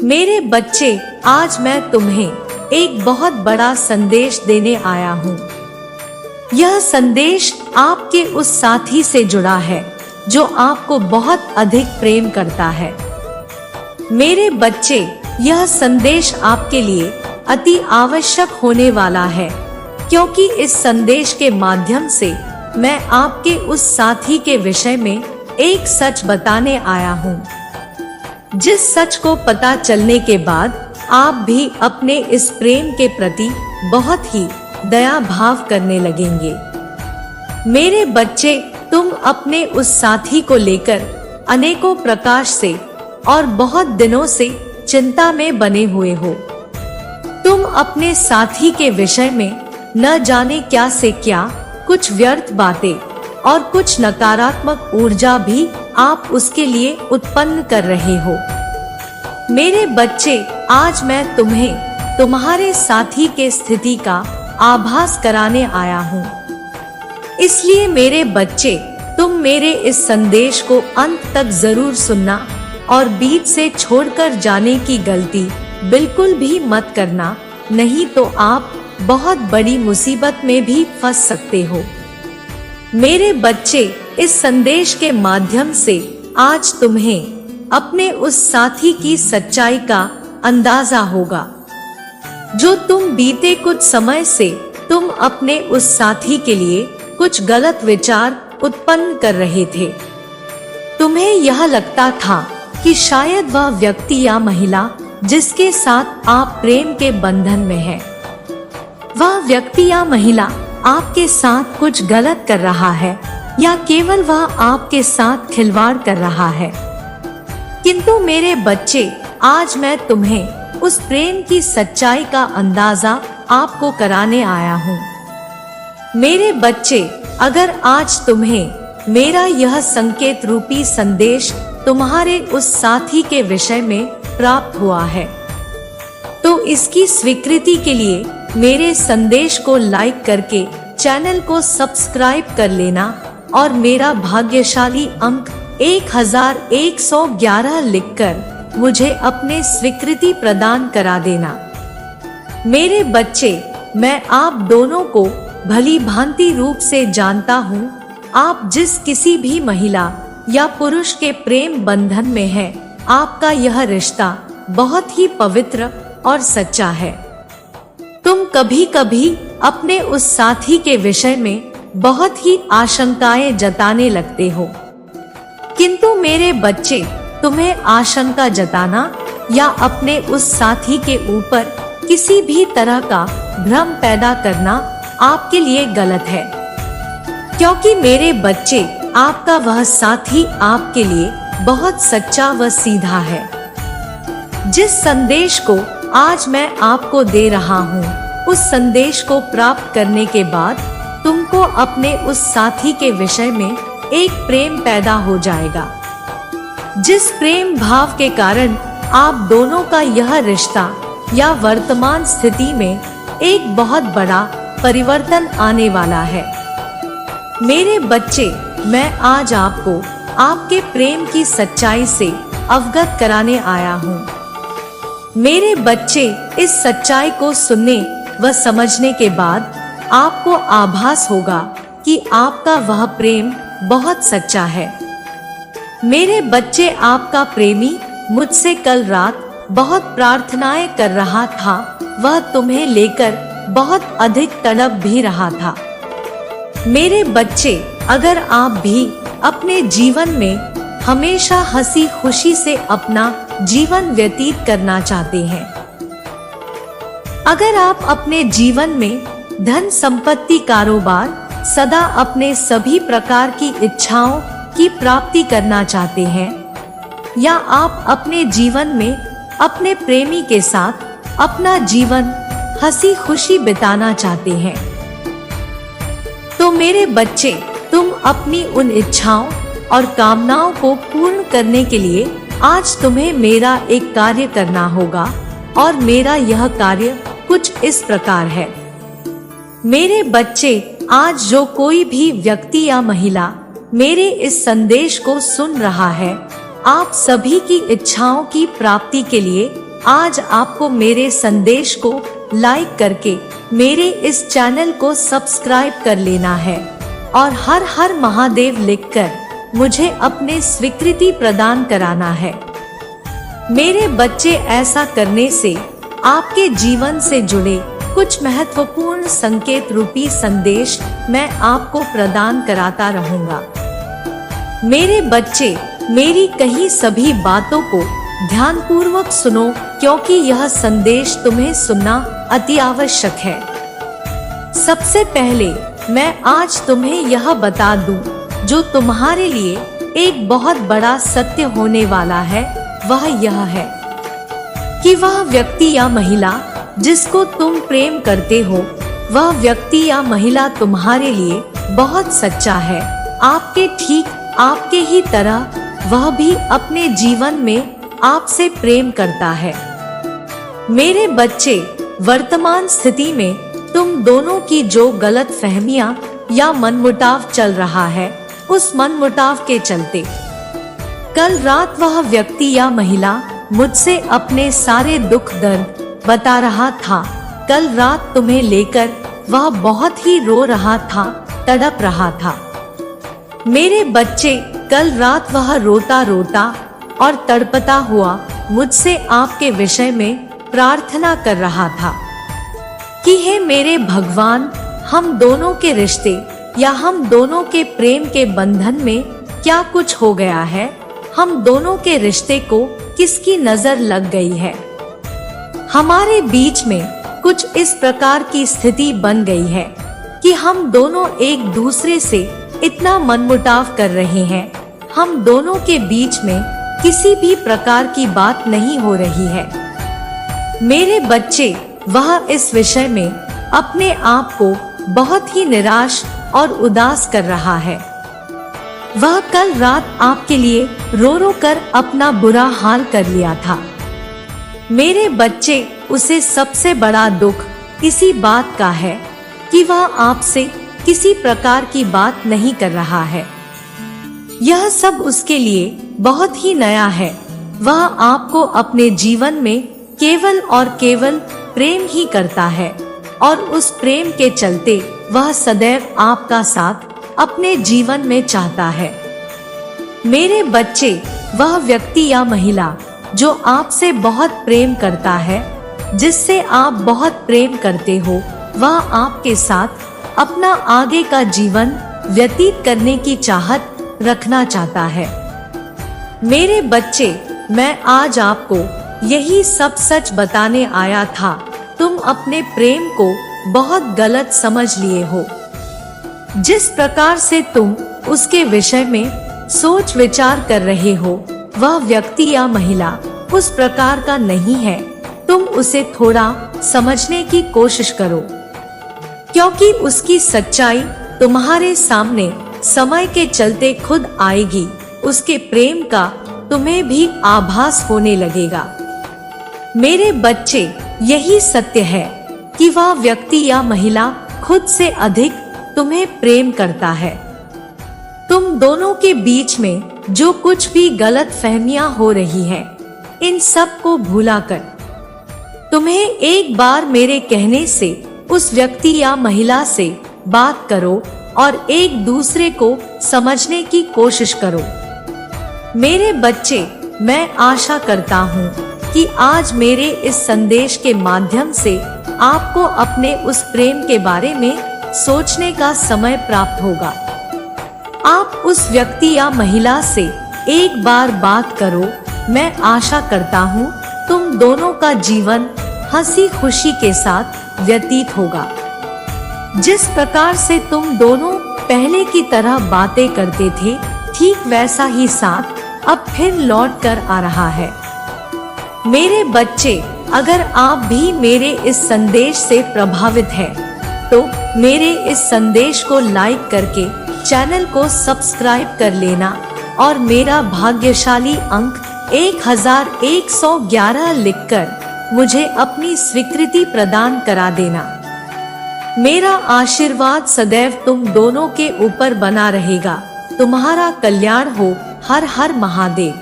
मेरे बच्चे, आज मैं तुम्हें एक बहुत बड़ा संदेश देने आया हूँ। यह संदेश आपके उस साथी से जुड़ा है जो आपको बहुत अधिक प्रेम करता है। मेरे बच्चे, यह संदेश आपके लिए अति आवश्यक होने वाला है, क्योंकि इस संदेश के माध्यम से मैं आपके उस साथी के विषय में एक सच बताने आया हूँ, जिस सच को पता चलने के बाद आप भी अपने इस प्रेम के प्रति बहुत ही दया भाव करने लगेंगे। मेरे बच्चे, तुम अपने उस साथी को लेकर अनेकों प्रकार से और बहुत दिनों से चिंता में बने हुए हो। तुम अपने साथी के विषय में न जाने क्या से क्या कुछ व्यर्थ बातें और कुछ नकारात्मक ऊर्जा भी आप उसके लिए उत्पन्न कर रहे हो। मेरे बच्चे, आज मैं तुम्हें तुम्हारे साथी के स्थिति का आभास कराने आया हूँ। इसलिए मेरे बच्चे, तुम मेरे इस संदेश को अंत तक जरूर सुनना और बीच से छोड़कर जाने की गलती बिल्कुल भी मत करना, नहीं तो आप बहुत बड़ी मुसीबत में भी फंस सकते हो। मेरे बच्चे, इस संदेश के माध्यम से आज तुम्हें अपने उस साथी की सच्चाई का अंदाजा होगा, जो तुम बीते कुछ समय से तुम अपने उस साथी के लिए कुछ गलत विचार उत्पन्न कर रहे थे। तुम्हें यह लगता था कि शायद वह व्यक्ति या महिला जिसके साथ आप प्रेम के बंधन में हैं, वह व्यक्ति या महिला आपके साथ कुछ गलत कर रहा है या केवल वह आपके साथ खिलवाड़ कर रहा है। किंतु मेरे बच्चे, आज मैं तुम्हें उस प्रेम की सच्चाई का अंदाजा आपको कराने आया हूँ। मेरे बच्चे, अगर आज तुम्हें मेरा यह संकेत रूपी संदेश तुम्हारे उस साथी के विषय में प्राप्त हुआ है, तो इसकी स्वीकृति के लिए मेरे संदेश को लाइक करके चैनल को सब्सक्राइब कर लेना और मेरा भाग्यशाली अंक 1111 लिखकर मुझे अपने स्वीकृति प्रदान करा देना। मेरे बच्चे, मैं आप दोनों को भली भांति रूप से जानता हूँ। आप जिस किसी भी महिला या पुरुष के प्रेम बंधन में हैं, आपका यह रिश्ता बहुत ही पवित्र और सच्चा है। तुम कभी कभी अपने उस साथी के विषय में बहुत ही आशंकाएं जताने लगते हो, किंतु मेरे बच्चे, तुम्हें आशंका जताना या अपने उस साथी के ऊपर किसी भी तरह का भ्रम पैदा करना आपके लिए गलत है, क्योंकि मेरे बच्चे, आपका वह साथी आपके लिए बहुत सच्चा व सीधा है। जिस संदेश को आज मैं आपको दे रहा हूँ, उस संदेश को प्राप्त करने के बाद तुमको अपने उस साथी के विषय में एक प्रेम पैदा हो जाएगा, जिस प्रेम भाव के कारण आप दोनों का यह रिश्ता या वर्तमान स्थिति में एक बहुत बड़ा परिवर्तन आने वाला है। मेरे बच्चे, मैं आज आपको आपके प्रेम की सच्चाई से अवगत कराने आया हूँ। मेरे बच्चे, इस सच्चाई को सुनने व समझने के बाद आपको आभास होगा कि आपका वह प्रेम बहुत सच्चा है। मेरे बच्चे, आपका प्रेमी मुझसे कल रात बहुत प्रार्थनाएं कर रहा था। वह तुम्हें लेकर बहुत अधिक तड़प भी रहा था। मेरे बच्चे, अगर आप भी अपने जीवन में हमेशा हंसी खुशी से अपना जीवन व्यतीत करना चाहते हैं, अगर आप अपने जीवन में धन संपत्ति कारोबार सदा अपने सभी प्रकार की इच्छाओं की प्राप्ति करना चाहते हैं, या आप अपने जीवन में अपने प्रेमी के साथ अपना जीवन हंसी खुशी बिताना चाहते हैं, तो मेरे बच्चे, तुम अपनी उन इच्छाओं और कामनाओं को पूर्ण करने के लिए आज तुम्हें मेरा एक कार्य करना होगा, और मेरा यह कार्य कुछ इस प्रकार है। मेरे बच्चे, आज जो कोई भी व्यक्ति या महिला मेरे इस संदेश को सुन रहा है, आप सभी की इच्छाओं की प्राप्ति के लिए आज आपको मेरे संदेश को लाइक करके मेरे इस चैनल को सब्सक्राइब कर लेना है और हर हर महादेव लिखकर मुझे अपने स्वीकृति प्रदान कराना है। मेरे बच्चे, ऐसा करने से आपके जीवन से जुड़े कुछ महत्वपूर्ण संकेत रूपी संदेश मैं आपको प्रदान कराता रहूंगा। मेरे बच्चे, मेरी कही सभी बातों को ध्यानपूर्वक सुनो, क्योंकि यह संदेश तुम्हें सुनना अति आवश्यक है। सबसे पहले मैं आज तुम्हें यह बता दूं, जो तुम्हारे लिए एक बहुत बड़ा सत्य होने वाला है, वह यह है कि वह व्यक्ति या महिला जिसको तुम प्रेम करते हो, वह व्यक्ति या महिला तुम्हारे लिए बहुत सच्चा है। आपके ही तरह वह भी अपने जीवन में आपसे प्रेम करता है। मेरे बच्चे, वर्तमान स्थिति में तुम दोनों की जो गलतफहमियां या मनमुटाव चल रहा है, उस मनमुटाव के चलते कल रात वह व्यक्ति या महिला मुझसे अपने सारे दुख दर्द बता रहा था। कल रात तुम्हें लेकर वह बहुत ही रो रहा था, तड़प रहा था। मेरे बच्चे, कल रात वह रोता रोता और तड़पता हुआ मुझसे आपके विषय में प्रार्थना कर रहा था कि हे मेरे भगवान, हम दोनों के रिश्ते या हम दोनों के प्रेम के बंधन में क्या कुछ हो गया है। हम दोनों के रिश्ते को किसकी नजर लग गई है। हमारे बीच में कुछ इस प्रकार की स्थिति बन गई है कि हम दोनों एक दूसरे से इतना मनमुटाव कर रहे हैं। हम दोनों के बीच में किसी भी प्रकार की बात नहीं हो रही है। मेरे बच्चे, वह इस विषय में अपने आप को बहुत ही निराश और उदास कर रहा है। वह कल रात आपके लिए रो रो कर अपना बुरा हाल कर लिया था। मेरे बच्चे, उसे सबसे बड़ा दुख इसी बात का है कि वह आपसे किसी प्रकार की बात नहीं कर रहा है। यह सब उसके लिए बहुत ही नया है। वह आपको अपने जीवन में केवल और केवल प्रेम ही करता है और उस प्रेम के चलते वह सदैव आपका साथ अपने जीवन में चाहता है। मेरे बच्चे, वह व्यक्ति या महिला जो आपसे बहुत प्रेम करता है, जिससे आप बहुत प्रेम करते हो, वह आपके साथ अपना आगे का जीवन व्यतीत करने की चाहत रखना चाहता है। मेरे बच्चे, मैं आज आपको यही सब सच बताने आया था। तुम अपने प्रेम को बहुत गलत समझ लिए हो। जिस प्रकार से तुम उसके विषय में सोच विचार कर रहे हो, वह व्यक्ति या महिला उस प्रकार का नहीं है। तुम उसे थोड़ा समझने की कोशिश करो, क्योंकि उसकी सच्चाई तुम्हारे सामने समय के चलते खुद आएगी। उसके प्रेम का तुम्हें भी आभास होने लगेगा। मेरे बच्चे, यही सत्य है कि वह व्यक्ति या महिला खुद से अधिक तुम्हें प्रेम करता है। तुम दोनों के बीच में जो कुछ भी गलत फहमियां हो रही है, इन सब को भुलाकर तुम्हें एक बार मेरे कहने से उस व्यक्ति या महिला से बात करो और एक दूसरे को समझने की कोशिश करो। मेरे बच्चे, मैं आशा करता हूँ कि आज मेरे इस संदेश के माध्यम से आपको अपने उस प्रेम के बारे में सोचने का समय प्राप्त होगा। आप उस व्यक्ति या महिला से एक बार बात करो। मैं आशा करता हूँ तुम दोनों का जीवन हंसी खुशी के साथ व्यतीत होगा। जिस प्रकार से तुम दोनों पहले की तरह बातें करते थे, ठीक वैसा ही साथ अब फिर लौट कर आ रहा है। मेरे बच्चे, अगर आप भी मेरे इस संदेश से प्रभावित हैं, तो मेरे इस संदेश को लाइक करके चैनल को सब्सक्राइब कर लेना और मेरा भाग्यशाली अंक 1111 लिखकर मुझे अपनी स्वीकृति प्रदान करा देना। मेरा आशीर्वाद सदैव तुम दोनों के ऊपर बना रहेगा। तुम्हारा कल्याण हो। हर हर महादेव।